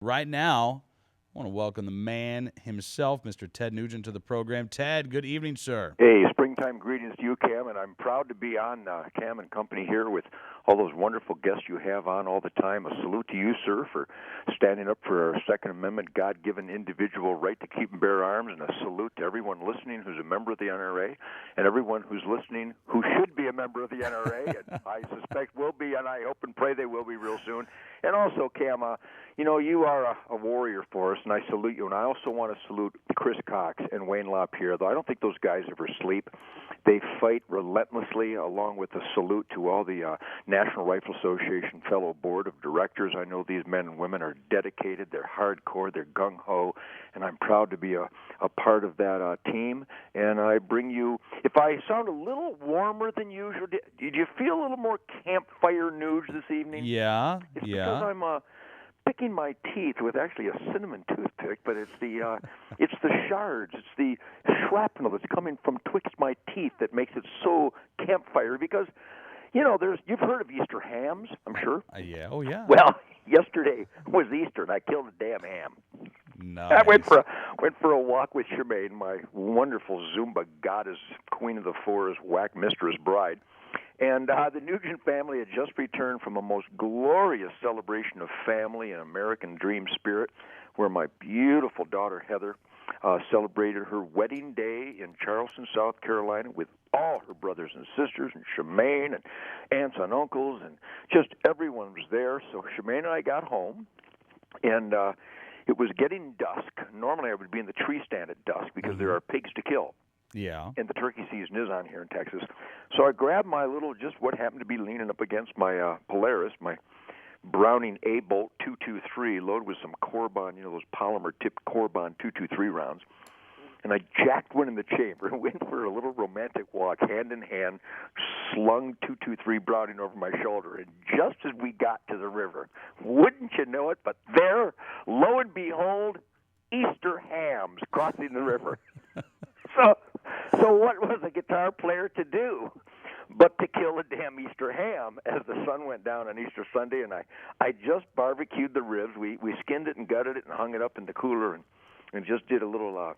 Right now, I want to welcome the man himself, Mr. Ted Nugent, to the program. Ted, good evening, sir. Hey, springtime greetings to you, Cam, and I'm proud to be on Cam and Company here with all those wonderful guests you have on all the time. A salute to you, sir, for standing up for our Second Amendment God-given individual right to keep and bear arms, and a salute to everyone listening who's a member of the NRA and everyone who's listening who should be a member of the NRA, and I suspect will be, and I hope and pray they will be real soon. And also, Cam, you are a warrior for us, and I salute you. And I also want to salute Chris Cox and Wayne LaPierre, though I don't think those guys ever sleep. They fight relentlessly, along with a salute to all the National Rifle Association fellow board of directors. I know these men and women are dedicated, they're hardcore, they're gung-ho, and I'm proud to be a part of that team. And I bring you, if I sound a little warmer than usual, did you feel a little more campfire news this evening? Yeah, It's yeah. because I'm picking my teeth with actually a cinnamon toothpick, but it's the shards, it's the shrapnel that's coming from twixt my teeth that makes it so campfire. Because you've heard of Easter hams, I'm sure. Yeah, oh yeah. Well, yesterday was Easter, and I killed a damn ham. Nice. I went for a walk with Shemaine, my wonderful Zumba goddess, queen of the forest, whack mistress bride. And the Nugent family had just returned from a most glorious celebration of family and American dream spirit, where my beautiful daughter Heather celebrated her wedding day in Charleston, South Carolina, with all her brothers and sisters, and Shemaine, and aunts and uncles, and just everyone was there. So Shemaine and I got home, and it was getting dusk. Normally I would be in the tree stand at dusk because there are pigs to kill. Yeah. And the turkey season is on here in Texas. So I grabbed my little, just what happened to be leaning up against my Polaris, my Browning A-Bolt 223, loaded with some Corbon, those polymer-tipped Corbon 223 rounds. And I jacked one in the chamber and went for a little romantic walk, hand in hand, slung 223 Browning over my shoulder. And just as we got to the river, wouldn't you know it, but there, lo and behold, Easter hams crossing the river. So what was a guitar player to do but to kill a damn Easter ham as the sun went down on Easter Sunday? And I just barbecued the ribs. We skinned it and gutted it and hung it up in the cooler and just did a little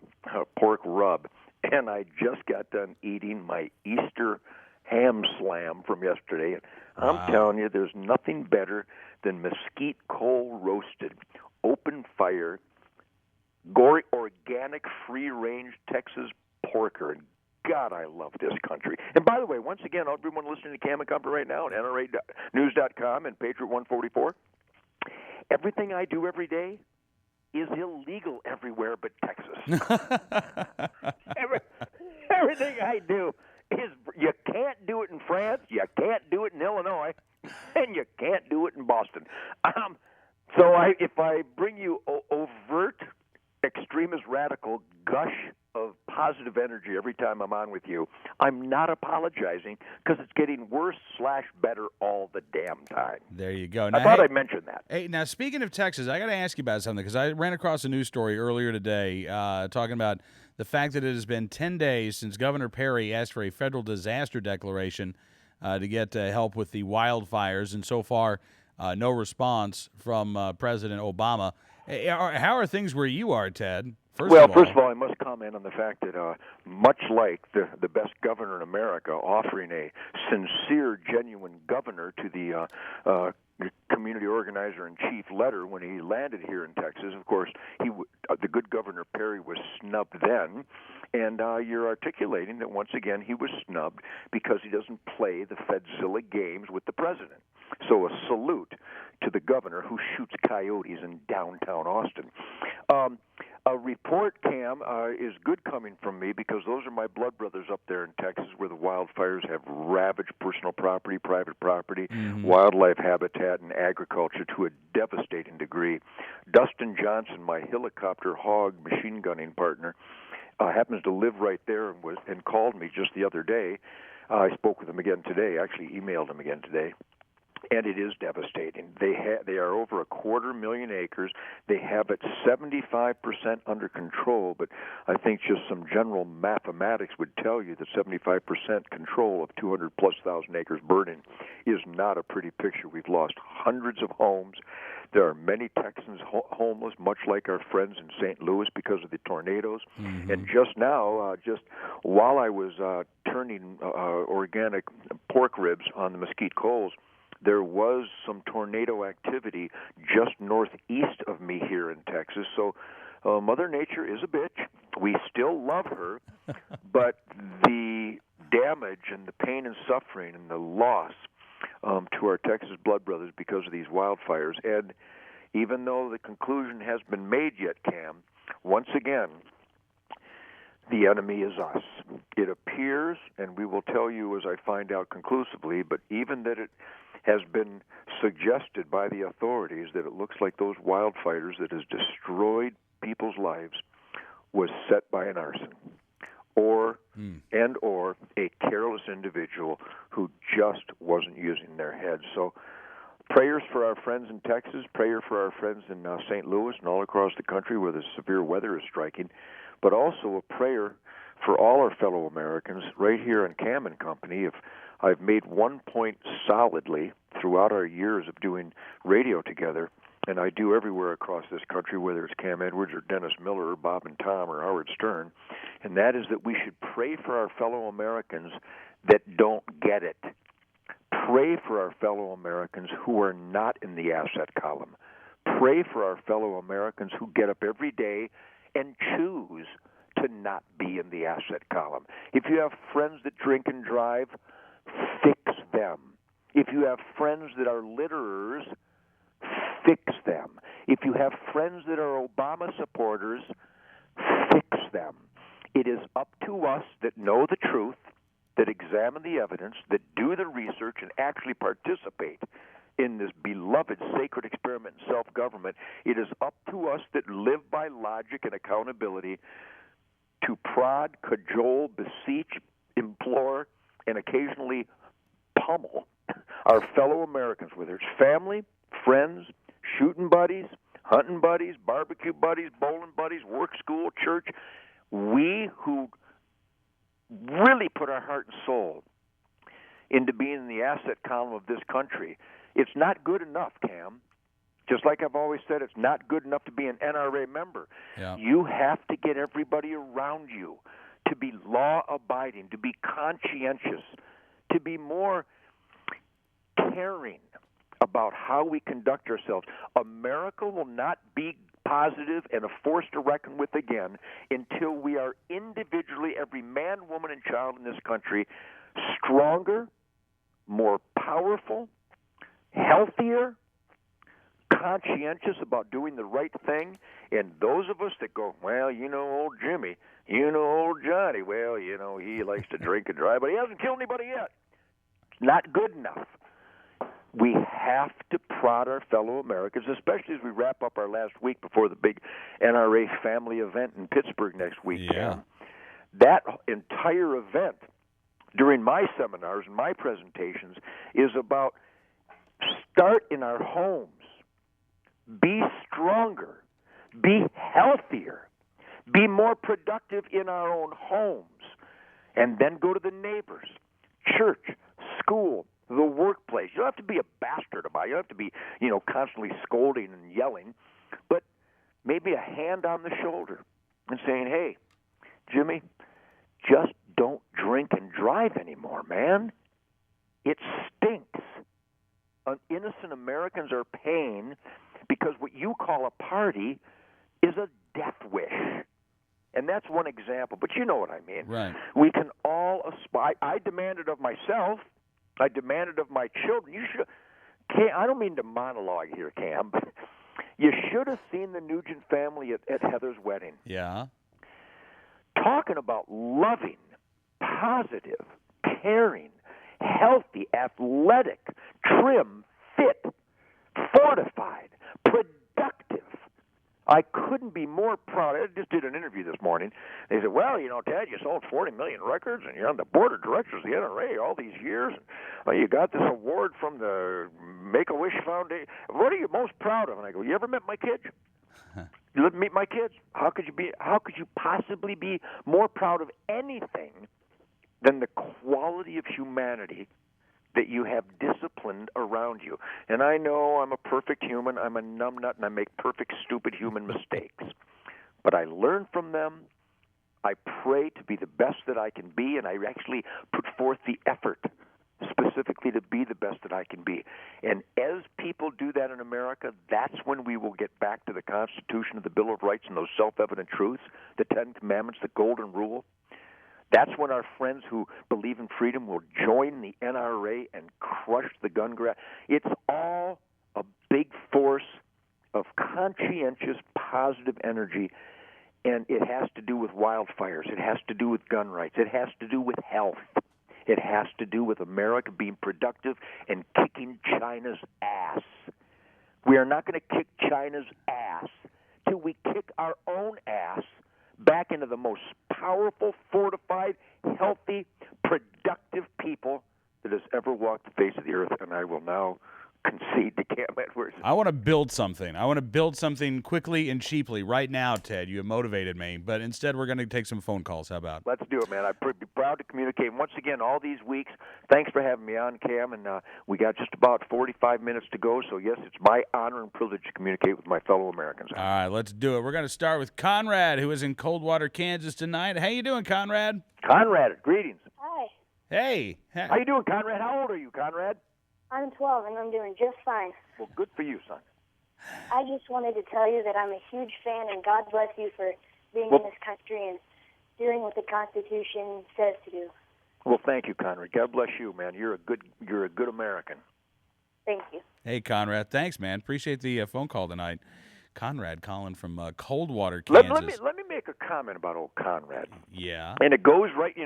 pork rub. And I just got done eating my Easter ham slam from yesterday. And I'm telling you, there's nothing better than mesquite coal roasted, open fire, gory, organic, free-range Texas porker. And God, I love this country. And by the way, once again, everyone listening to Cam and Company right now at NRANews.com and Patriot 144, everything I do every day is illegal everywhere but Texas. Everything I do is, you can't do it in France, you can't do it in Illinois, and you can't do it in Boston. If I bring you overt, extremist, radical gush of positive energy every time I'm on with you, I'm not apologizing, because it's getting worse / better all the damn time. There you go. Now, I thought I'd mention that. Hey, now speaking of Texas, I got to ask you about something, because I ran across a news story earlier today talking about the fact that it has been 10 days since Governor Perry asked for a federal disaster declaration to get help with the wildfires, and so far no response from President Obama. How are things where you are, Ted? First of all, I must comment on the fact that much like the best governor in America offering a sincere, genuine governor to the community organizer-in-chief letter when he landed here in Texas, of course, the good Governor Perry was snubbed then, and you're articulating that once again he was snubbed because he doesn't play the Fedzilla games with the president. So a salute to the governor who shoots coyotes in downtown Austin. A report, Cam, is good coming from me, because those are my blood brothers up there in Texas, where the wildfires have ravaged personal property, private property, wildlife habitat, and agriculture to a devastating degree. Dustin Johnson, my helicopter hog machine gunning partner, happens to live right there and called me just the other day. I spoke with him again today, actually emailed him again today. And it is devastating. They are over 250,000 acres. They have it 75% under control, but I think just some general mathematics would tell you that 75% control of 200,000+ acres burning is not a pretty picture. We've lost hundreds of homes. There are many Texans homeless, much like our friends in St. Louis because of the tornadoes. Mm-hmm. And just now, just while I was turning organic pork ribs on the mesquite coals, there was some tornado activity just northeast of me here in Texas. So Mother Nature is a bitch. We still love her, but the damage and the pain and suffering and the loss to our Texas blood brothers because of these wildfires. And even though the conclusion has been made yet, Cam, once again, the enemy is us. It appears, and we will tell you as I find out conclusively, but even that it has been suggested by the authorities that it looks like those wildfires that has destroyed people's lives was set by an arson or a careless individual who just wasn't using their heads. So prayers for our friends in Texas, prayer for our friends in St. Louis and all across the country where the severe weather is striking, but also a prayer for all our fellow Americans right here in Cam and Company. If I've made one point solidly throughout our years of doing radio together, and I do everywhere across this country, whether it's Cam Edwards or Dennis Miller or Bob and Tom or Howard Stern, and that is that we should pray for our fellow Americans that don't get it. Pray for our fellow Americans who are not in the asset column. Pray for our fellow Americans who get up every day and choose to not be in the asset column. If you have friends that drink and drive, fix them. If you have friends that are litterers, fix them. If you have friends that are Obama supporters, fix them. It is up to us that know the truth, that examine the evidence, that do the research and actually participate in this beloved sacred experiment in self-government. It is up to us that live by logic and accountability to prod, cajole, beseech, implore, and occasionally pummel our fellow Americans, whether it's family, friends, shooting buddies, hunting buddies, barbecue buddies, bowling buddies, work, school, church. We who really put our heart and soul into being in the asset column of this country, it's not good enough, Cam. Just like I've always said, it's not good enough to be an NRA member. Yeah. You have to get everybody around you to be law-abiding, to be conscientious, to be more caring about how we conduct ourselves. America will not be positive and a force to reckon with again until we are individually, every man, woman, and child in this country, stronger, more powerful, healthier, conscientious about doing the right thing. And those of us that go, well, you know old Jimmy, you know old Johnny, well, you know, he likes to drink and drive, but he hasn't killed anybody yet. It's not good enough. We have to prod our fellow Americans, especially as we wrap up our last week before the big NRA family event in Pittsburgh next week. Yeah. That entire event during my seminars and my presentations is about start in our homes, be stronger, be healthier, be more productive in our own homes, and then go to the neighbors, church, school, the workplace. You don't have to be a bastard about it. You don't have to be, constantly scolding and yelling, but maybe a hand on the shoulder and saying, hey, Jimmy, just don't drink and drive anymore, man. It stinks. Innocent Americans are paying because what you call a party is a death wish. And that's one example, but you know what I mean. Right. We can all aspire. I demand it of myself. I demand it of my children. You should. I don't mean to monologue here, Cam, but you should have seen the Nugent family at Heather's wedding. Yeah. Talking about loving, positive, caring, healthy, athletic, trim, fit, fortified, productive. I couldn't be more proud. I just did an interview this morning. They said, well, Ted, you sold 40 million records, and you're on the board of directors of the NRA all these years. And, you got this award from the Make-A-Wish Foundation. What are you most proud of? And I go, you ever met my kids? You let me meet my kids. How could you possibly be more proud of anything than the quality of humanity that you have discipline around you. And I know I'm a perfect human. I'm a numbnut, and I make perfect, stupid human mistakes. But I learn from them. I pray to be the best that I can be, and I actually put forth the effort specifically to be the best that I can be. And as people do that in America, that's when we will get back to the Constitution, the Bill of Rights, and those self-evident truths, the Ten Commandments, the Golden Rule. That's when our friends who believe in freedom will join the NRA and crush the gun grab. It's all a big force of conscientious, positive energy, and it has to do with wildfires. It has to do with gun rights. It has to do with health. It has to do with America being productive and kicking China's ass. We are not going to kick China's ass till we kick our own ass back into the most powerful, fortified, healthy, productive people that has ever walked the face of the earth. And I will now concede to Cam Edwards. I want to build something. I want to build something quickly and cheaply right now, Ted. You have motivated me. But instead, we're going to take some phone calls. How about? Let's do it, man. I'd be proud to communicate. Once again, all these weeks, thanks for having me on, Cam. And we got just about 45 minutes to go. So, yes, it's my honor and privilege to communicate with my fellow Americans. All right, let's do it. We're going to start with Conrad, who is in Coldwater, Kansas tonight. How you doing, Conrad? Conrad, greetings. Hi. Hey. How you doing, Conrad? How old are you, Conrad? I'm 12, and I'm doing just fine. Well, good for you, son. I just wanted to tell you that I'm a huge fan, and God bless you for being in this country and doing what the Constitution says to do. Well, thank you, Conrad. God bless you, man. You're a good American. Thank you. Hey, Conrad. Thanks, man. Appreciate the phone call tonight. Conrad calling from Coldwater, Kansas. Let me make a comment about old Conrad. Yeah. And it goes right,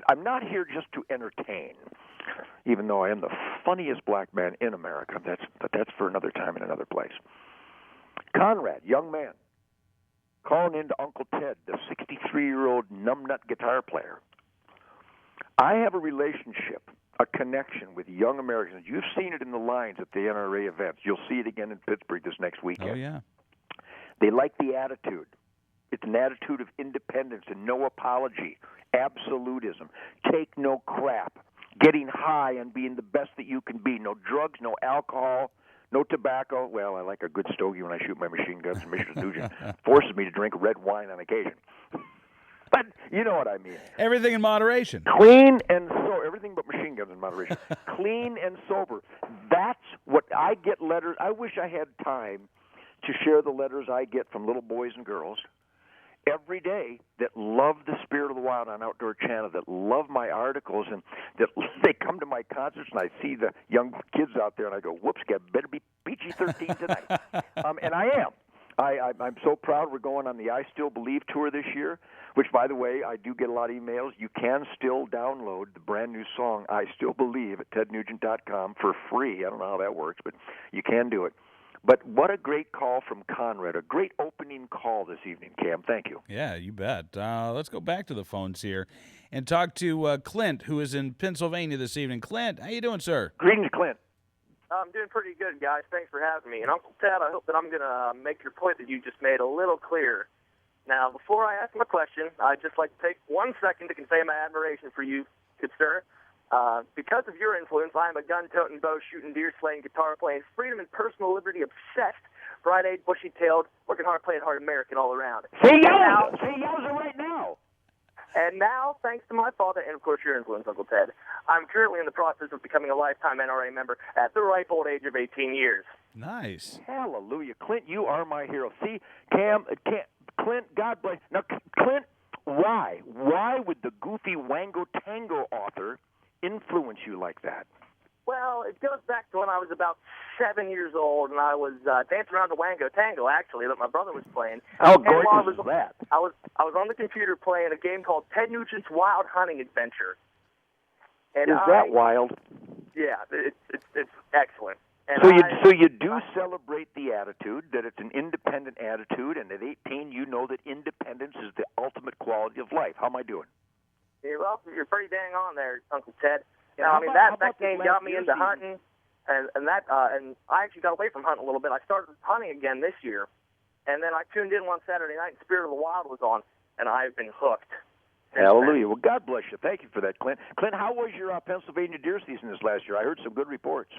I'm not here just to entertain, even though I am the funniest black man in America. But that's for another time and another place. Conrad, young man, calling into Uncle Ted, the 63-year-old numbnut guitar player. I have a relationship, a connection with young Americans. You've seen it in the lines at the NRA events. You'll see it again in Pittsburgh this next weekend. Oh, yeah. They like the attitude. It's an attitude of independence and no apology, absolutism, take no crap, getting high and being the best that you can be. No drugs, no alcohol, no tobacco. Well, I like a good stogie when I shoot my machine guns, and Mr. Nugent forces me to drink red wine on occasion. But you know what I mean. Everything in moderation. Clean and sober. Everything but machine guns in moderation. Clean and sober. That's what I get letters. I wish I had time to share the letters I get from little boys and girls every day that love the Spirit of the Wild on Outdoor Channel, that love my articles, and that they come to my concerts, and I see the young kids out there, and I go, whoops, better be PG-13 tonight. And I am. I'm so proud we're going on the I Still Believe tour this year, which, by the way, I do get a lot of emails. You can still download the brand new song, I Still Believe, at tednugent.com for free. I don't know how that works, but you can do it. But what a great call from Conrad, a great opening call this evening, Cam. Thank you. Yeah, you bet. Let's go back to the phones here and talk to Clint, who is in Pennsylvania this evening. Clint, how you doing, sir? Greetings, Clint. I'm doing pretty good, guys. Thanks for having me. And Uncle Ted, I hope that I'm going to make your point that you just made a little clearer. Now, before I ask my question, I'd just like to take 1 second to convey my admiration for you, good sir. Because of your influence, I am a gun-toting, bow-shooting, deer-slaying, guitar-playing, freedom and personal liberty obsessed, bright-eyed, bushy-tailed, working hard, playing hard American all around. Say Yowza right now. And now, thanks to my father and, of course, your influence, Uncle Ted, I'm currently in the process of becoming a lifetime NRA member at the ripe old age of 18 years. Nice. Hallelujah. Clint, you are my hero. See, Clint, God bless. Now, Clint, why? Why would the goofy Wango Tango author influence you like that? Well, it goes back to when I was about 7 years old, and I was dancing around the Wango Tango, actually, that my brother was playing. How gorgeous is that? I was on the computer playing a game called Ted Nugent's Wild Hunting Adventure. And is that wild? Yeah, it's excellent. And so you do celebrate the attitude, that it's an independent attitude, and at 18 you know that independence is the ultimate quality of life. How am I doing? Yeah, well, you're pretty dang on there, Uncle Ted. Yeah, I mean, that game got me into hunting, and I actually got away from hunting a little bit. I started hunting again this year, and then I tuned in one Saturday night, and Spirit of the Wild was on, and I've been hooked. Hallelujah. Well, God bless you. Thank you for that, Clint. Clint, how was your Pennsylvania deer season this last year? I heard some good reports.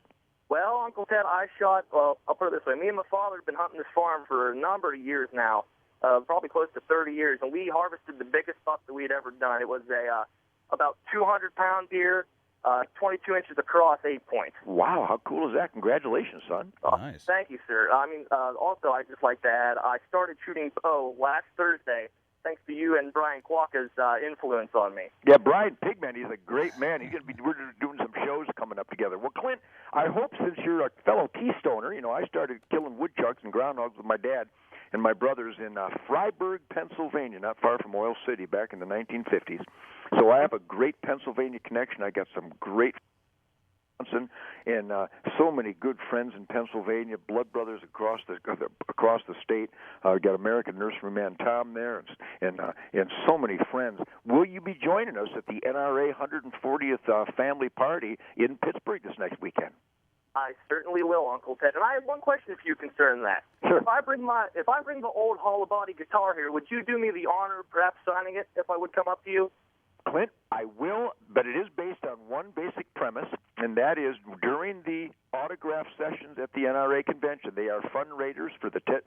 Well, Uncle Ted, I'll put it this way. Me and my father have been hunting this farm for a number of years now, probably close to 30 years, and we harvested the biggest buck that we had ever done. It was a about 200-pound deer, 22 inches across, 8 points. Wow, how cool is that? Congratulations, son. Nice. Thank you, sir. I mean, also, I'd just like to add, I started shooting bow last Thursday, thanks to you and Brian Quokka's influence on me. Yeah, Brian Pigman, he's a great man. We're doing some shows coming up together. Well, Clint, I hope since you're a fellow Keystoner, I started killing woodchucks and groundhogs with my dad and my brothers in Freiburg, Pennsylvania, not far from Oil City, back in the 1950s. So I have a great Pennsylvania connection. I got some great and so many good friends in Pennsylvania, blood brothers across the state. Got American Nurseryman Tom there, and so many friends. Will you be joining us at the NRA 140th family party in Pittsburgh this next weekend? I certainly will, Uncle Ted. And I have one question for you concerning that. Sure. If I bring the old hollow body guitar here, would you do me the honor of perhaps signing it if I would come up to you? Clint, I will, but it is based on one basic premise, and that is during the autograph sessions at the NRA convention, they are fundraisers for the Ted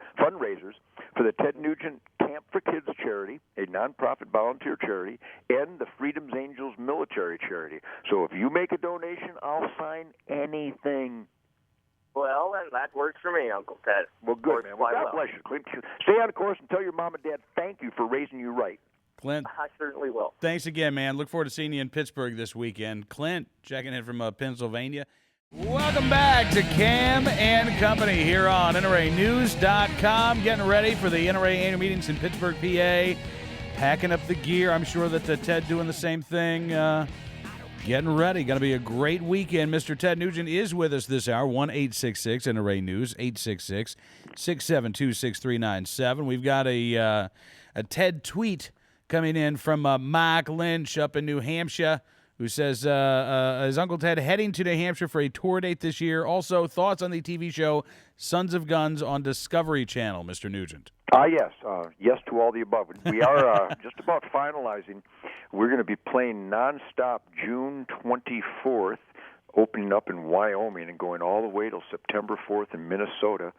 Nugent Camp for Kids charity, a nonprofit volunteer charity, and the Freedom's Angels military charity. So if you make a donation, I'll sign anything. Well, then that works for me, Uncle Ted. Well, good, man. Well, God bless you, Clint. Stay on course and tell your mom and dad thank you for raising you right. Clint, I certainly will. thanks again, man. Look forward to seeing you in Pittsburgh this weekend. Clint, checking in from Pennsylvania. Welcome back to Cam and Company here on NRAnews.com. Getting ready for the NRA annual meetings in Pittsburgh, PA. Packing up the gear. I'm sure that Ted doing the same thing. Getting ready. Going to be a great weekend. Mr. Ted Nugent is with us this hour. 1-866 NRA News, 866-672-6397. We've got a Ted tweet coming in from Mike Lynch up in New Hampshire, who says, is Uncle Ted heading to New Hampshire for a tour date this year? Also, thoughts on the TV show Sons of Guns on Discovery Channel, Mr. Nugent? Yes. Yes to all the above. We are just about finalizing. We're going to be playing nonstop June 24th, opening up in Wyoming and going all the way till September 4th in Minnesota,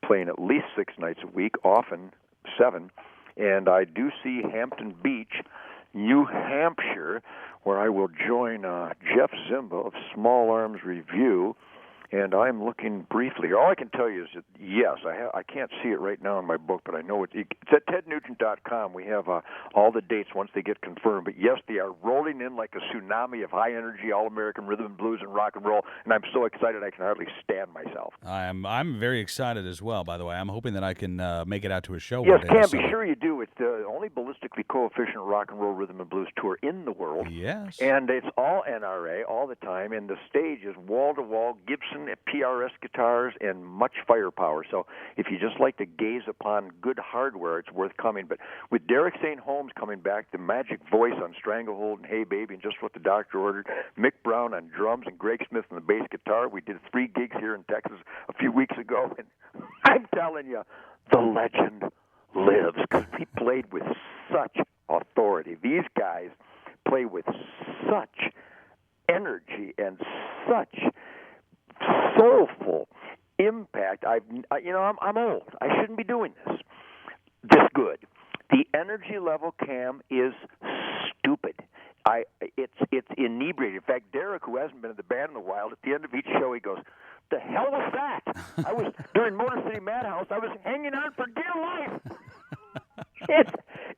playing at least 6 nights a week, often 7. And I do see Hampton Beach, New Hampshire, where I will join Jeff Zimba of Small Arms Review, and I'm looking briefly. All I can tell you is that, yes, I can't see it right now in my book, but I know it's at tednugent.com. We have all the dates once they get confirmed. But, yes, they are rolling in like a tsunami of high-energy, all-American rhythm and blues and rock and roll, and I'm so excited I can hardly stand myself. I'm very excited as well, by the way. I'm hoping that I can make it out to a show yes, one day. Yes, Cam, be sure you do. It's the only ballistically coefficient rock and roll rhythm and blues tour in the world. Yes. And it's all NRA all the time, and the stage is wall-to-wall Gibson PRS guitars and much firepower. So if you just like to gaze upon good hardware, it's worth coming. But with Derek St. Holmes coming back, the magic voice on Stranglehold and Hey Baby and Just What the Doctor Ordered, Mick Brown on drums and Greg Smith on the bass guitar. We did 3 gigs here in Texas a few weeks ago, and I'm telling you, the legend lives because he played with such authority. These guys play with such energy and such soulful impact. I'm old. I shouldn't be doing this good. The energy level, Cam, is stupid. It's inebriating. In fact, Derek, who hasn't been in the band in a while, at the end of each show he goes, "The hell was that? I was during Motor City Madhouse. I was hanging on for dear life."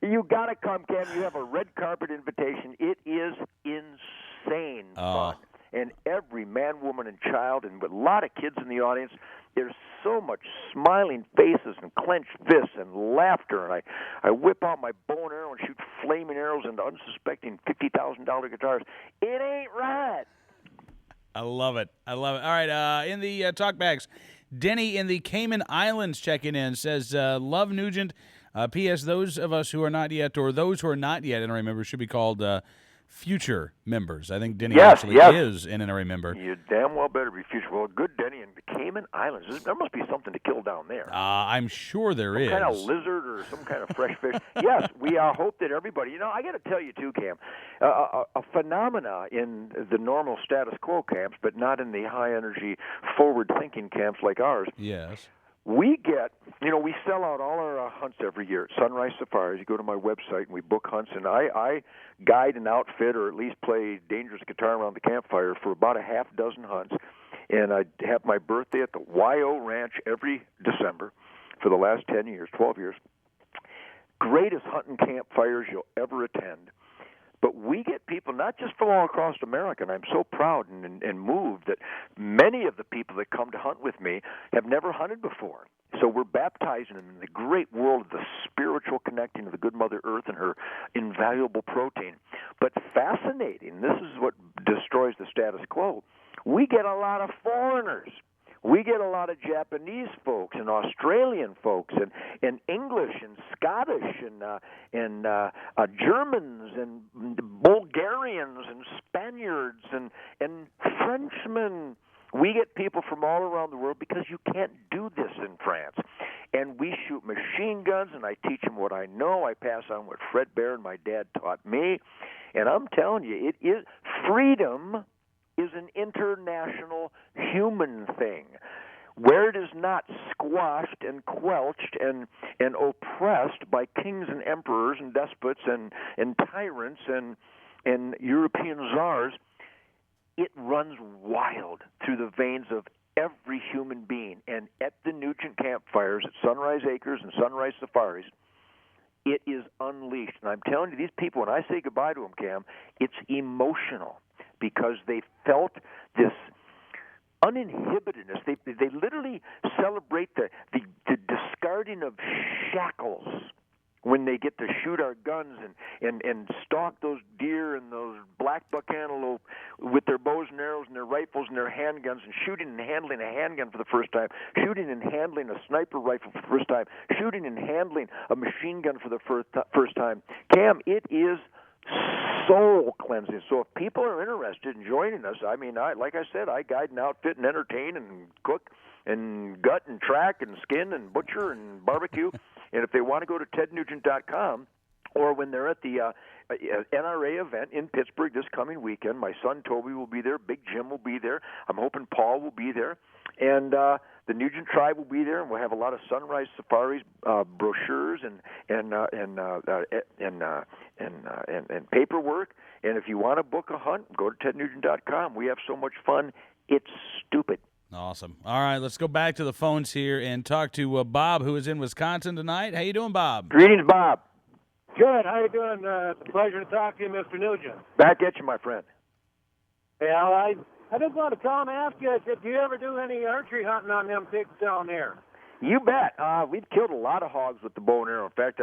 You got to come, Cam. You have a red carpet invitation. It is insane fun. And every man, woman, and child, and with a lot of kids in the audience, there's so much smiling faces and clenched fists and laughter. And I whip out my bow and arrow and shoot flaming arrows into unsuspecting $50,000 guitars. It ain't right. I love it. All right, in the talkbacks, Denny in the Cayman Islands checking in says, love Nugent. P.S. Those of us who are not yet, or those who are not yet NRA members should be called future members. I think Denny Yes, actually yes. is an NRA member. You damn well better be future. Well, good Denny in the Cayman Islands. There must be something to kill down there. I'm sure there is. Some kind of lizard or some kind of fresh fish. Yes, we hope that everybody. I got to tell you too, Cam, a phenomena in the normal status quo camps, but not in the high energy, forward thinking camps like ours. Yes. We get, we sell out all our hunts every year at Sunrise Safaris. You go to my website and we book hunts, and I guide and outfit or at least play dangerous guitar around the campfire for about a half dozen hunts. And I have my birthday at the YO Ranch every December for the last 10 years, 12 years. Greatest hunting campfires you'll ever attend. But we get people not just from all across America, and I'm so proud and moved that many of the people that come to hunt with me have never hunted before. So we're baptizing them in the great world of the spiritual connecting of the good Mother Earth and her invaluable protein. But fascinating, this is what destroys the status quo, we get a lot of foreigners. We get a lot of Japanese folks and Australian folks and English and Scottish and Germans and Bulgarians and Spaniards and Frenchmen. We get people from all around the world because you can't do this in France. And we shoot machine guns, and I teach them what I know. I pass on what Fred Bear and my dad taught me. And I'm telling you, it is freedom is an international human thing. Where it is not squashed and quelched and oppressed by kings and emperors and despots and tyrants and European czars, it runs wild through the veins of every human being. And at the Nugent campfires at Sunrise Acres and Sunrise Safaris, it is unleashed. And I'm telling you, these people, when I say goodbye to them, Cam, it's emotional, because they felt this uninhibitedness. They literally celebrate the discarding of shackles when they get to shoot our guns and stalk those deer and those black buck antelope with their bows and arrows and their rifles and their handguns, and shooting and handling a handgun for the first time, shooting and handling a sniper rifle for the first time, shooting and handling a machine gun for the first time. Cam, it is soul cleansing. So if people are interested in joining us, like I said, I guide and outfit and entertain and cook and gut and track and skin and butcher and barbecue. And if they want to go to tednugent.com, or when they're at the NRA event in Pittsburgh this coming weekend, my son Toby will be there, Big Jim will be there, I'm hoping Paul will be there, and the Nugent tribe will be there, and we'll have a lot of Sunrise Safaris brochures and paperwork. And if you want to book a hunt, go to tednugent.com. We have so much fun, it's stupid. Awesome. All right, let's go back to the phones here and talk to Bob, who is in Wisconsin tonight. How you doing, Bob? Greetings, Bob. Good. How you doing? It's a pleasure to talk to you, Mr. Nugent. Back at you, my friend. Well, I just want to call and ask you, do you ever do any archery hunting on them pigs down there? You bet. We've killed a lot of hogs with the bow and arrow. In fact,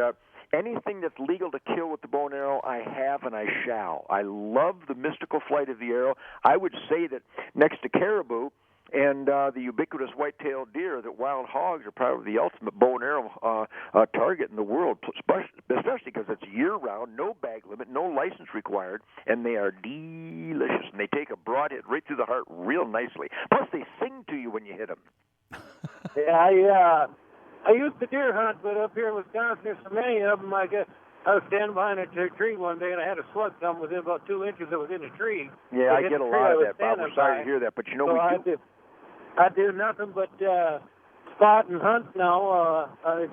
anything that's legal to kill with the bow and arrow, I have and I shall. I love the mystical flight of the arrow. I would say that next to caribou and the ubiquitous white-tailed deer, that wild hogs are probably the ultimate bow and arrow target in the world, especially because it's year-round, no bag limit, no license required, and they are delicious. And they take a broad hit right through the heart real nicely. Plus, they sing to you when you hit them. Yeah, I used to deer hunt, but up here in Wisconsin, there's so many of them. I was standing behind a tree one day, and I had a slug come within about 2 inches that was in the tree. Yeah, I get a lot of that, Bob. We're sorry to hear that, but I do nothing but spot and hunt now. I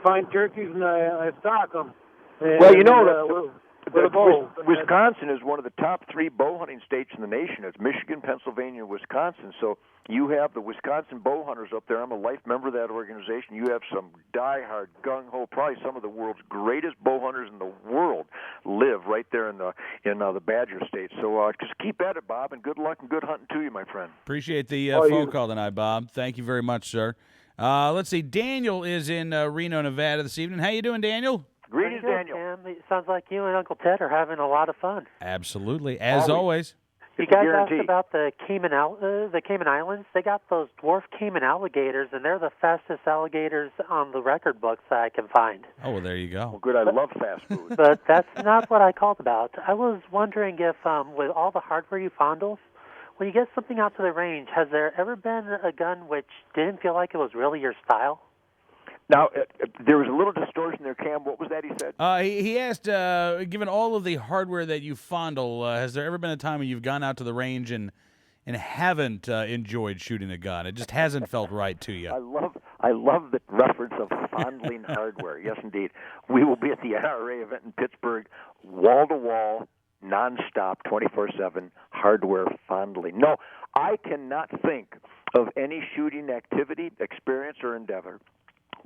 find turkeys and I stalk them. And, well, Wisconsin is one of the top 3 bow hunting states in the nation. It's Michigan, Pennsylvania, and Wisconsin. So you have the Wisconsin bow hunters up there. I'm a life member of that organization. You have some diehard, gung-ho, probably some of the world's greatest bow hunters in the world live right there in the Badger State. So just keep at it, Bob, and good luck and good hunting to you, my friend. Appreciate the phone call tonight, Bob. Thank you very much, sir. Let's see. Daniel is in Reno, Nevada this evening. How you doing, Daniel? Greetings, Daniel. Tim. It sounds like you and Uncle Ted are having a lot of fun. Absolutely, as always. You It's a guys guarantee. asked about the Cayman Islands. They got those dwarf Cayman alligators, and they're the fastest alligators on the record books that I can find. Oh, well, there you go. Well, good. I love fast food. But that's not what I called about. I was wondering if, with all the hardware you fondle, when you get something out to the range, has there ever been a gun which didn't feel like it was really your style? Now, there was a little distortion there, Cam. What was that he said? He asked, given all of the hardware that you fondle, has there ever been a time when you've gone out to the range and haven't enjoyed shooting a gun? It just hasn't felt right to you. I love the reference of fondling hardware. Yes, indeed. We will be at the NRA event in Pittsburgh, wall-to-wall, nonstop, 24/7 hardware fondling. No, I cannot think of any shooting activity, experience, or endeavor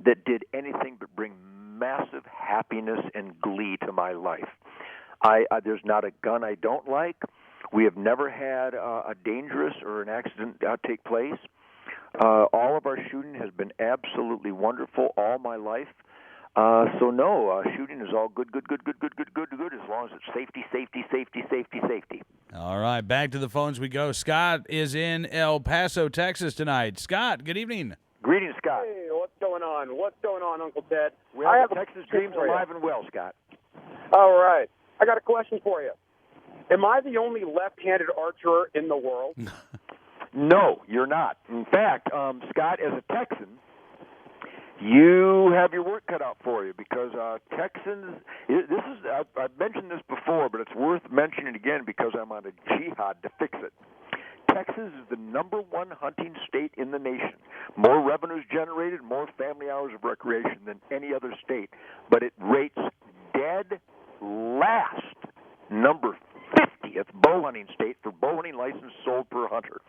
that did anything but bring massive happiness and glee to my life. There's not a gun I don't like. We have never had a dangerous or an accident take place. All of our shooting has been absolutely wonderful all my life. So no, shooting is all good, as long as it's safety. All right, back to the phones we go. Scott is in El Paso, Texas tonight. Scott, good evening. Greetings, Scott. Hey, what's going on? What's going on, Uncle Ted? We I have have Texas dreams alive and well, Scott. All right. I got a question for you. Am I the only left-handed archer in the world? No, you're not. In fact, Scott, as a Texan, you have your work cut out for you because Texans. I've mentioned this before, but it's worth mentioning again because I'm on a jihad to fix it. Texas is the #1 hunting state in the nation. More revenues generated, more family hours of recreation than any other state, but it rates dead last, number 50th bow hunting state for bow hunting license sold per hunter.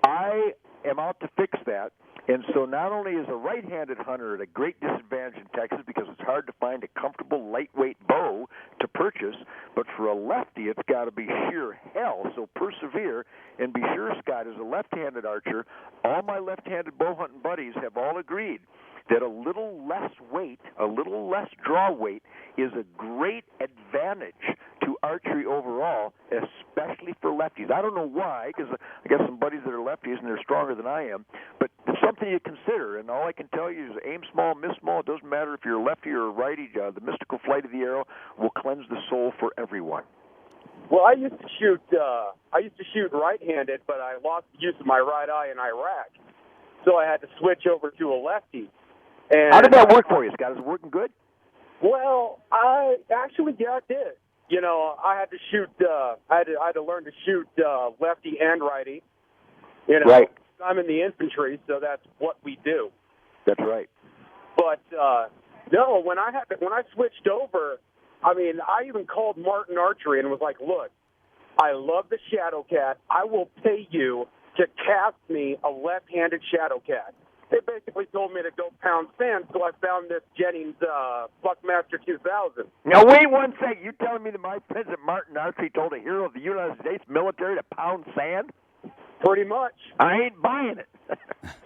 I am out to fix that, and so not only is a right-handed hunter at a great disadvantage in Texas because it's hard to find a comfortable, lightweight bow to purchase, but for a lefty, it's got to be sheer hell. So persevere and be sure, Scott, as a left-handed archer, all my left-handed bow hunting buddies have all agreed that a little less weight, a little less draw weight, is a great advantage to archery overall, especially for lefties. I don't know why, because I got some buddies that are lefties and they're stronger than I am, but it's something you consider. And all I can tell you is aim small, miss small. It doesn't matter if you're a lefty or a righty. The mystical flight of the arrow will cleanse the soul for everyone. Well, I used to shoot right-handed, but I lost the use of my right eye in Iraq, so I had to switch over to a lefty. And how did that work for you, Scott? Is it working good? Well, it did. You know, I had to shoot. I had to learn to shoot lefty and righty. You know, right. I'm in the infantry, so that's what we do. That's right. But no, when I switched over, I mean, I even called Martin Archery and was like, "Look, I love the Shadow Cat. I will pay you to cast me a left-handed Shadow Cat." They basically told me to go pound sand, so I found this Jennings Buckmaster 2000. Now, wait one second. You telling me that my friends at Martin Archery told a hero of the United States military to pound sand? Pretty much. I ain't buying it.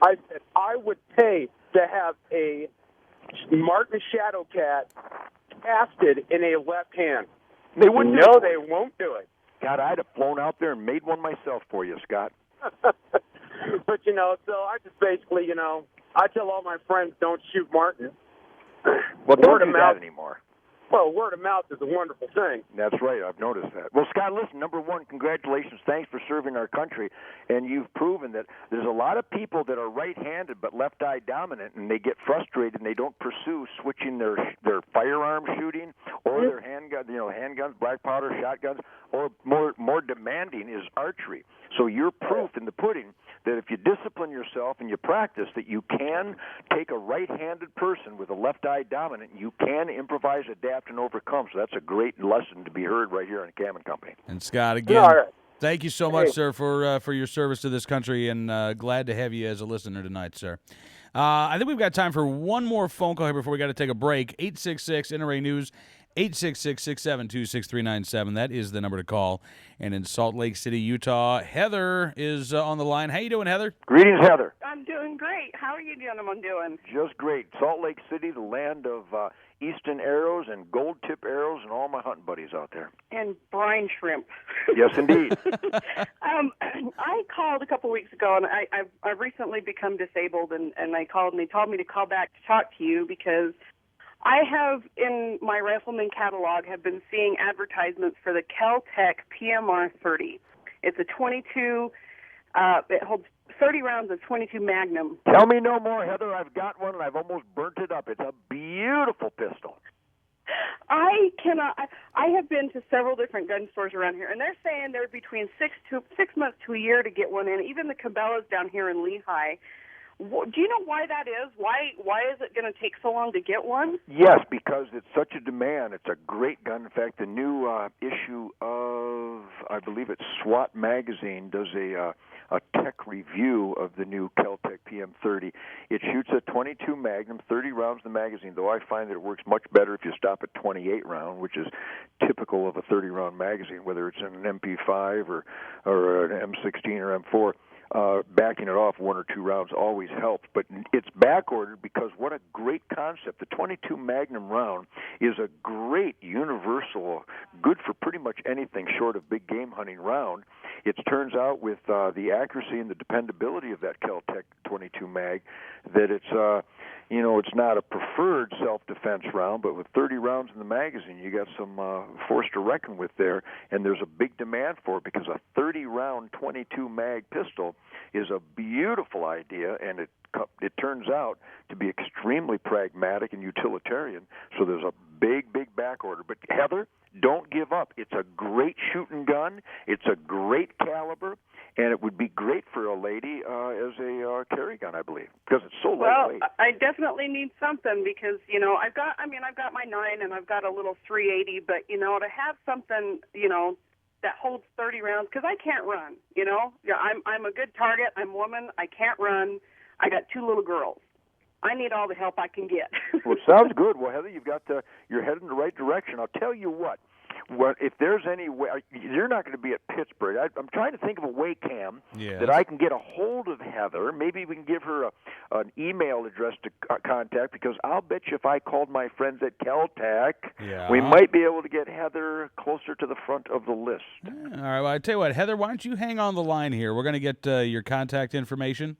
I said I would pay to have a Martin Shadow Cat casted in a left hand. They wouldn't. No, they won't do it. God, I'd have flown out there and made one myself for you, Scott. But, you know, so I just basically, you know, I tell all my friends don't shoot Martin. Well, don't do that anymore. Well, word of mouth is a wonderful thing. That's right. I've noticed that. Well, Scott, listen, #1, congratulations. Thanks for serving our country. And you've proven that there's a lot of people that are right-handed but left-eye dominant, and they get frustrated and they don't pursue switching their firearm shooting or their handguns, black powder, shotguns, or more demanding is archery. So you're proof in the pudding that if you discipline yourself and you practice, that you can take a right-handed person with a left-eye dominant, you can improvise, adapt, and overcome. So that's a great lesson to be heard right here on Cam & Company. And Scott, again, thank you so much, sir, for your service to this country, and glad to have you as a listener tonight, sir. I think we've got time for one more phone call here before we got to take a break. 866 NRA News, 866-672-6397. That is the number to call. And in Salt Lake City, Utah, Heather is on the line. How you doing, Heather? Greetings, Heather. I'm doing great. How are you gentlemen doing? Just great. Salt Lake City, the land of Easton arrows and gold tip arrows and all my hunting buddies out there. And brine shrimp. Yes, indeed. I called a couple weeks ago, and I've recently become disabled, and I called, and they told me to call back to talk to you because I have, in my rifleman catalog, have been seeing advertisements for the Kel-Tec PMR 30. It's a 22, it holds 30 rounds of 22 Magnum. Tell me no more, Heather. I've got one, and I've almost burnt it up. It's a beautiful pistol. I have been to several different gun stores around here, and they're saying they're between 6 months to a year to get one in. Even the Cabela's down here in Lehigh. Do you know why that is? Why is it going to take so long to get one? Yes, because it's such a demand. It's a great gun. In fact, the new issue of, I believe it's SWAT magazine, does a tech review of the new Kel-Tec PM30. It shoots a 22 Magnum, 30 rounds in the magazine, though I find that it works much better if you stop at 28 round, which is typical of a 30-round magazine, whether it's in an MP5 or an M16 or M4. Backing it off 1 or 2 rounds always helps, but it's back-ordered because what a great concept. The 22 Magnum round is a great universal, good for pretty much anything short of big game hunting round. It turns out with the accuracy and the dependability of that Kel-Tec 22 mag that it's not a preferred self-defense round, but with 30 rounds in the magazine, you got some force to reckon with there, and there's a big demand for it because a 30-round 22 mag pistol is a beautiful idea, and it turns out to be extremely pragmatic and utilitarian. So there's a big back order. But Heather, don't give up. It's a great shooting gun. It's a great caliber, and it would be great for a lady as a carry gun, I believe, because it's so lightweight. Well, I definitely need something because I've got my 9 and I've got a little 380, but to have something that holds 30 rounds, because I can't run. I'm a good target. I'm a woman. I can't run. I got 2 little girls. I need all the help I can get. Well, sounds good. Well, Heather, you're headed in the right direction. I'll tell you what. If there's any way, you're not going to be at Pittsburgh. I'm trying to think of a way, Cam, that I can get a hold of Heather. Maybe we can give her an email address to contact, because I'll bet you if I called my friends at Kel-Tec, we might be able to get Heather closer to the front of the list. All right, well, I tell you what, Heather, why don't you hang on the line here? We're going to get your contact information.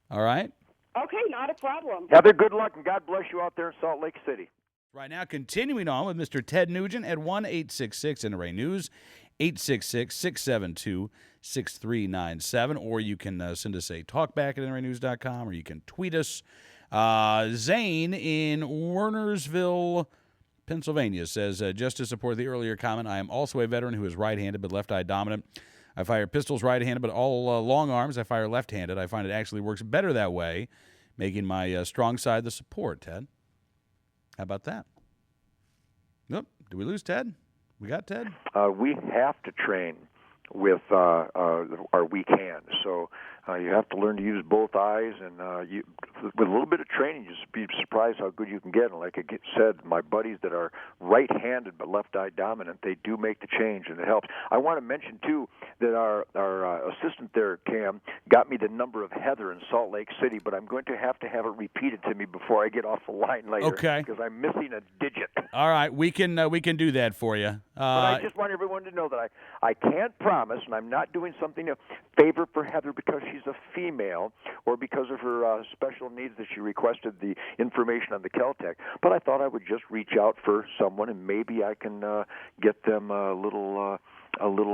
All right? Okay, not a problem. Heather, good luck, and God bless you out there in Salt Lake City. Right now, continuing on with Mr. Ted Nugent at 1-866 NRA News, 866-672-6397, or you can send us a talkback at nranews.com, or you can tweet us. Zane in Wernersville, Pennsylvania says, just to support the earlier comment, I am also a veteran who is right-handed but left-eye dominant. I fire pistols right-handed, but all long arms I fire left-handed. I find it actually works better that way, making my strong side the support, Ted. How about that? Nope. Did we lose Ted? We got Ted? We have to train with our weak hands. So you have to learn to use both eyes, and with a little bit of training, you'll be surprised how good you can get. And like I said, my buddies that are right-handed but left-eye dominant, they do make the change, and it helps. I want to mention, too, that our assistant there, Cam, got me the number of Heather in Salt Lake City, but I'm going to have it repeated to me before I get off the line later. Okay. Because I'm missing a digit. All right, we can do that for you. But I just want everyone to know that I can't promise, and I'm not doing something to favor for Heather because she's a female or because of her special needs that she requested the information on the Kel-Tec. But I thought I would just reach out for someone, and maybe I can get them a little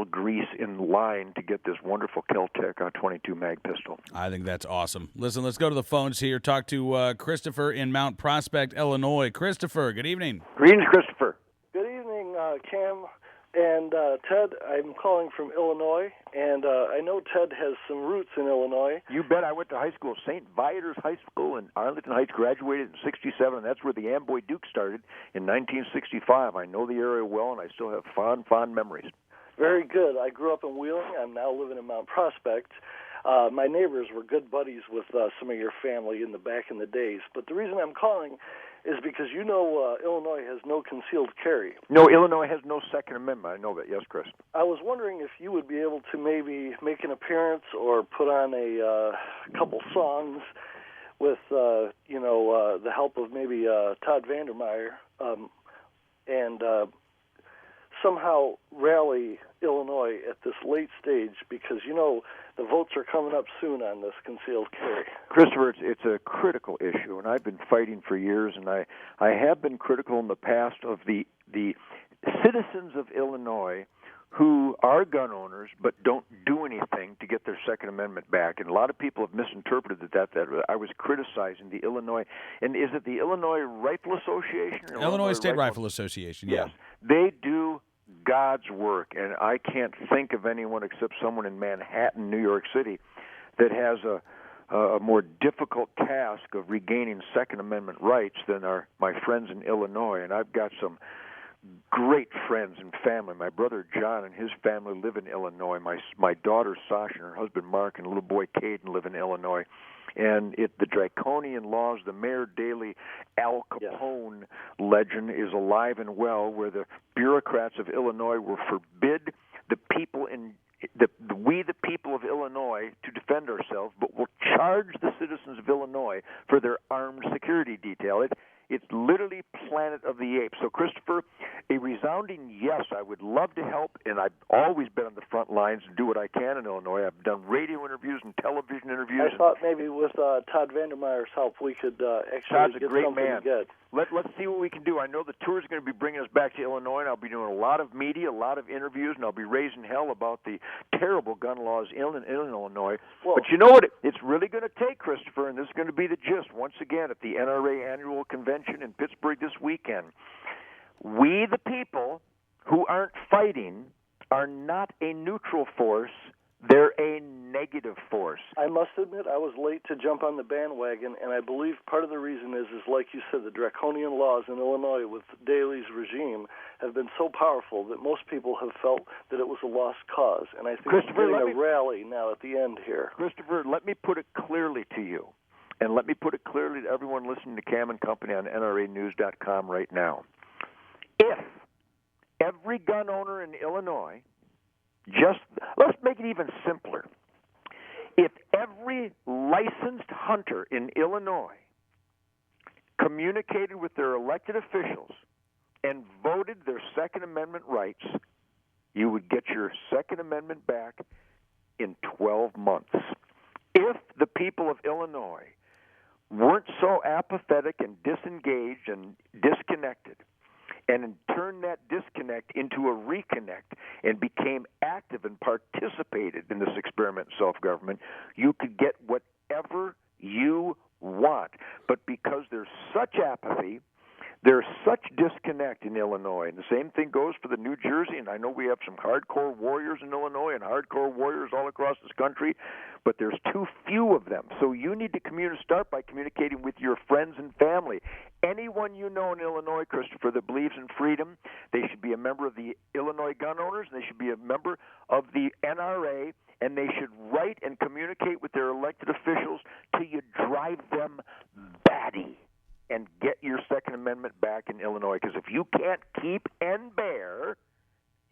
grease in line to get this wonderful Kel-Tec 22 mag pistol. I think that's awesome. Listen, let's go to the phones here. Talk to Christopher in Mount Prospect, Illinois. Christopher, good evening. Greetings, Christopher. Good evening, Cam and Ted. I'm calling from Illinois, and I know Ted has some roots in Illinois. You bet. I went to high school, St. Viator's High School in Arlington Heights, graduated in 1967, and that's where the Amboy Duke started in 1965. I know the area well, and I still have fond memories. Very good. I grew up in Wheeling. I'm now living in Mount Prospect. My neighbors were good buddies with some of your family back in the days. But the reason I'm calling is because Illinois has no concealed carry. No, Illinois has no Second Amendment. I know that. Yes, Chris. I was wondering if you would be able to maybe make an appearance or put on a couple songs with, the help of maybe Todd Vandermeer, and somehow rally Illinois at this late stage, because the votes are coming up soon on this concealed carry. Christopher, it's a critical issue, and I've been fighting for years, and I have been critical in the past of the citizens of Illinois who are gun owners but don't do anything to get their Second Amendment back. And a lot of people have misinterpreted that I was criticizing the Illinois, and is it the Illinois Rifle Association? Illinois State Rifle Association, yeah. Yes. They do God's work, and I can't think of anyone except someone in Manhattan, New York City, that has a more difficult task of regaining Second Amendment rights than my friends in Illinois. And I've got some great friends and family. My brother John and his family live in Illinois. My daughter Sasha and her husband Mark and little boy Caden live in Illinois. And the draconian laws, the Mayor Daley Al Capone legend is alive and well, where the bureaucrats of Illinois will forbid the people we the people of Illinois to defend ourselves, but will charge the citizens of Illinois for their armed security detail. It's literally Planet of the Apes. So, Christopher, a resounding yes. I would love to help, and I've always been on the front lines and do what I can in Illinois. I've done radio interviews and television interviews. I thought maybe with Todd Vandermeer's help we could actually Todd's get a great something man. good. Let's see what we can do. I know the tour is going to be bringing us back to Illinois, and I'll be doing a lot of media, a lot of interviews, and I'll be raising hell about the terrible gun laws in Illinois. Well, but you know what it's really going to take, Christopher, and this is going to be the gist once again at the NRA Annual Convention in Pittsburgh this weekend. We, the people who aren't fighting, are not a neutral force. They're a negative force. I must admit I was late to jump on the bandwagon, and I believe part of the reason is like you said, the draconian laws in Illinois with Daley's regime have been so powerful that most people have felt that it was a lost cause. And I think it's getting a rally now at the end here. Christopher, let me put it clearly to you, and let me put it clearly to everyone listening to Cam and Company on NRANews.com right now. If every gun owner in Illinois, let's make it even simpler. If every licensed hunter in Illinois communicated with their elected officials and voted their Second Amendment rights, you would get your Second Amendment back in 12 months. If the people of Illinois weren't so apathetic and disengaged and disconnected, and turned that disconnect into a reconnect and became active and participated in this experiment in self-government, you could get whatever you want. But because there's such apathy, there's such disconnect in Illinois, and the same thing goes for the New Jersey, and I know we have some hardcore warriors in Illinois and hardcore warriors all across this country, but there's too few of them. So you need to start by communicating with your friends and family. Anyone you know in Illinois, Christopher, that believes in freedom, they should be a member of the Illinois Gun Owners, and they should be a member of the NRA, and they should write and communicate with their elected officials till you drive them batty and get your Second Amendment back in Illinois. Because if you can't keep and bear,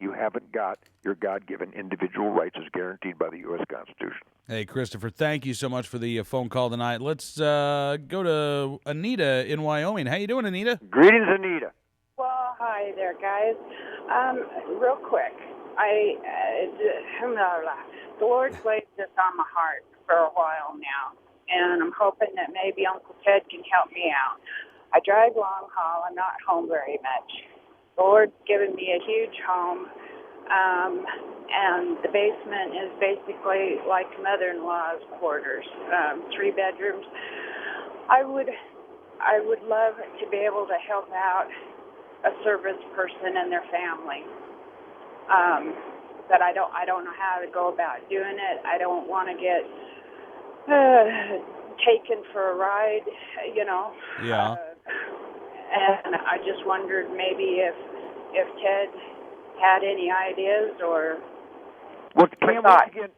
you haven't got your God-given individual rights as guaranteed by the U.S. Constitution. Hey, Christopher, thank you so much for the phone call tonight. Let's go to Anita in Wyoming. How you doing, Anita? Greetings, Anita. Well, hi there, guys. Real quick, the Lord's laid this on my heart for a while now, and I'm hoping that maybe Uncle Ted can help me out. I drive long haul. I'm not home very much. The Lord's given me a huge home, and the basement is basically like mother-in-law's quarters, 3 bedrooms. I would love to be able to help out a service person and their family. But I don't know how to go about doing it. I don't want to get taken for a ride, Yeah. And I just wondered maybe if Ted had any ideas or. Well, Cam, once again,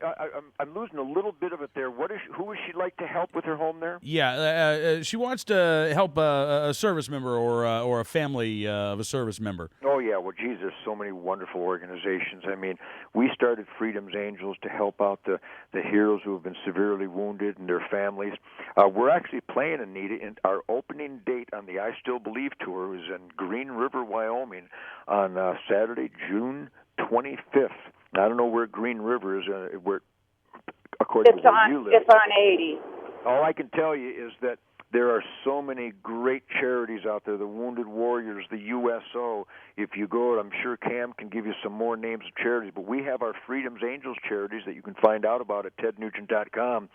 I'm losing a little bit of it there. Who would she like to help with her home there? Yeah, she wants to help a service member or a family of a service member. Oh, yeah. Well, geez, there's so many wonderful organizations. I mean, we started Freedom's Angels to help out the heroes who have been severely wounded and their families. We're actually playing, Anita, in our opening date on the I Still Believe tour is in Green River, Wyoming on Saturday, June 25th. I don't know where Green River is, according to where you live. It's on 80. All I can tell you is that there are so many great charities out there, the Wounded Warriors, the USO. If you go, I'm sure Cam can give you some more names of charities, but we have our Freedom's Angels charities that you can find out about at tednugent.com,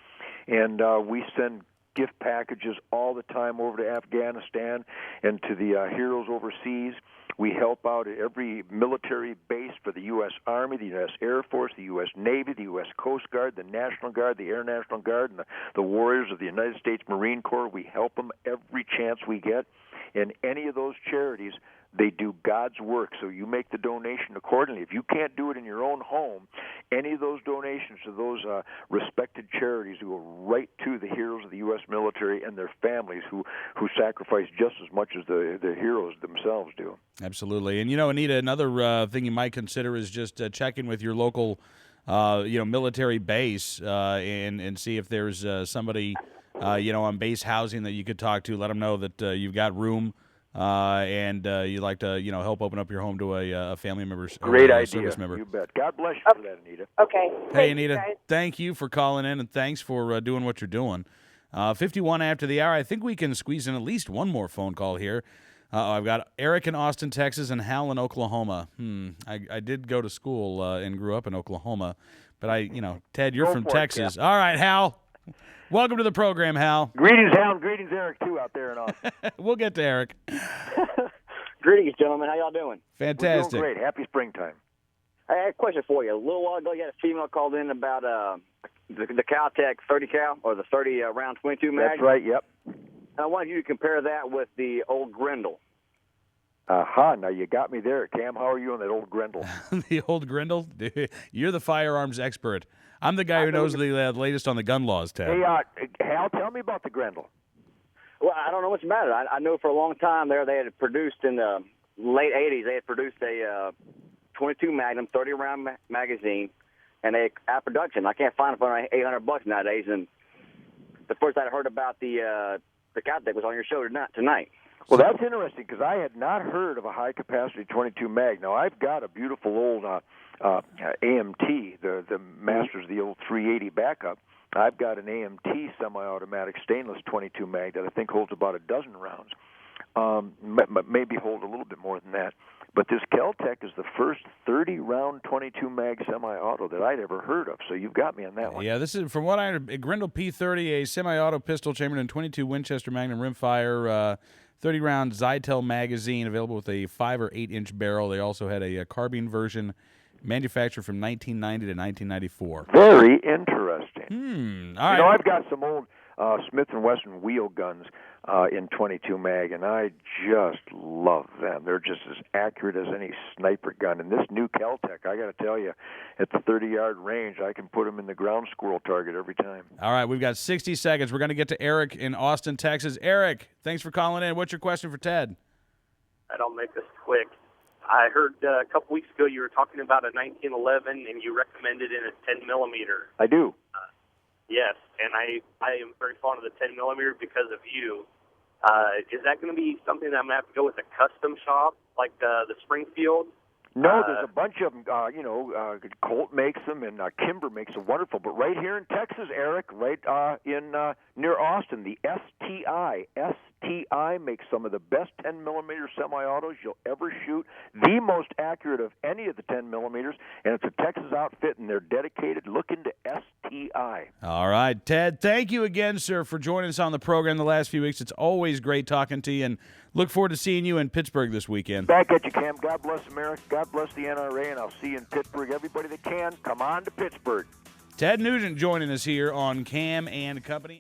and we send gift packages all the time over to Afghanistan and to the heroes overseas. We help out at every military base for the U.S. Army, the U.S. Air Force, the U.S. Navy, the U.S. Coast Guard, the National Guard, the Air National Guard, and the Warriors of the United States Marine Corps. We help them every chance we get. And any of those charities, they do God's work, so you make the donation accordingly. If you can't do it in your own home, any of those donations to those respected charities go right to the heroes of the U.S. military and their families who sacrifice just as much as the heroes themselves do. Absolutely. And, Anita, another thing you might consider is just checking with your local, military base and see if there's somebody, on base housing that you could talk to. Let them know that you've got room. And you'd like to, help open up your home to a family member's great idea. Service member. You bet. God bless you for that, Anita. Okay. Hey, Anita, thank you for calling in, and thanks for doing what you're doing. 51 after the hour. I think we can squeeze in at least one more phone call here. I've got Eric in Austin, Texas, and Hal in Oklahoma. I did go to school and grew up in Oklahoma, but Ted, you're from Texas. All right, Hal. Welcome to the program, Hal. Greetings, Hal. Greetings, Eric, too, out there in Austin. We'll get to Eric. Greetings, gentlemen. How y'all doing? Fantastic. We're doing great. Happy springtime. I had a question for you. A little while ago, you had a female called in about the Caltech 30 cal or the 30 round 22 mag. That's right. Yep. I wanted you to compare that with the old Grendel. Now you got me there. Cam, how are you on that old Grendel? The old Grendel? You're the firearms expert. I'm the guy who knows the latest on the gun laws, Ted. Hey, Hal, tell me about the Grendel. Well, I don't know much about it. I know for a long time there they had produced in the late 80s, they had produced a 22 Magnum 30-round magazine, and they had production. I can't find it for $800 nowadays, and the first I'd heard about the Caltech was on your show tonight. Well, that's interesting because I had not heard of a high-capacity 22 mag. Now, I've got a beautiful old AMT, the Masters, the old 380 backup. I've got an AMT semi-automatic stainless 22 mag that I think holds about a dozen rounds. Maybe hold a little bit more than that. But this Caltech is the first 30-round 22 mag semi-auto that I'd ever heard of. So you've got me on that one. Yeah, this is from what I heard. A Grendel P30, a semi-auto pistol chambered in 22 Winchester Magnum rimfire. 30-round Zytel magazine available with a 5 or 8-inch barrel. They also had a carbine version manufactured from 1990 to 1994. Very interesting. All right. I've got some old Smith & Wesson wheel guns in 22 mag, and I just love them. They're just as accurate as any sniper gun. And this new Caltech, I got to tell you, at the 30-yard range, I can put them in the ground squirrel target every time. All right, we've got 60 seconds. We're going to get to Eric in Austin, Texas. Eric, thanks for calling in. What's your question for Ted? I'll make this quick. I heard a couple weeks ago you were talking about a 1911, and you recommended in a 10 millimeter. I do. Yes, and I am very fond of the 10 millimeter because of you. Is that going to be something that I'm going to have to go with a custom shop like the Springfield? No, there's a bunch of them. Colt makes them, and Kimber makes them wonderful. But right here in Texas, Eric, right in near Austin, the STI makes some of the best 10 millimeter semi-autos you'll ever shoot. The most accurate of any of the 10 millimeters, and it's a Texas outfit, and they're dedicated. Look into STI. All right, Ted. Thank you again, sir, for joining us on the program the last few weeks. It's always great talking to you, and look forward to seeing you in Pittsburgh this weekend. Back at you, Cam. God bless America. God bless the NRA, and I'll see you in Pittsburgh. Everybody that can, come on to Pittsburgh. Ted Nugent joining us here on Cam and Company.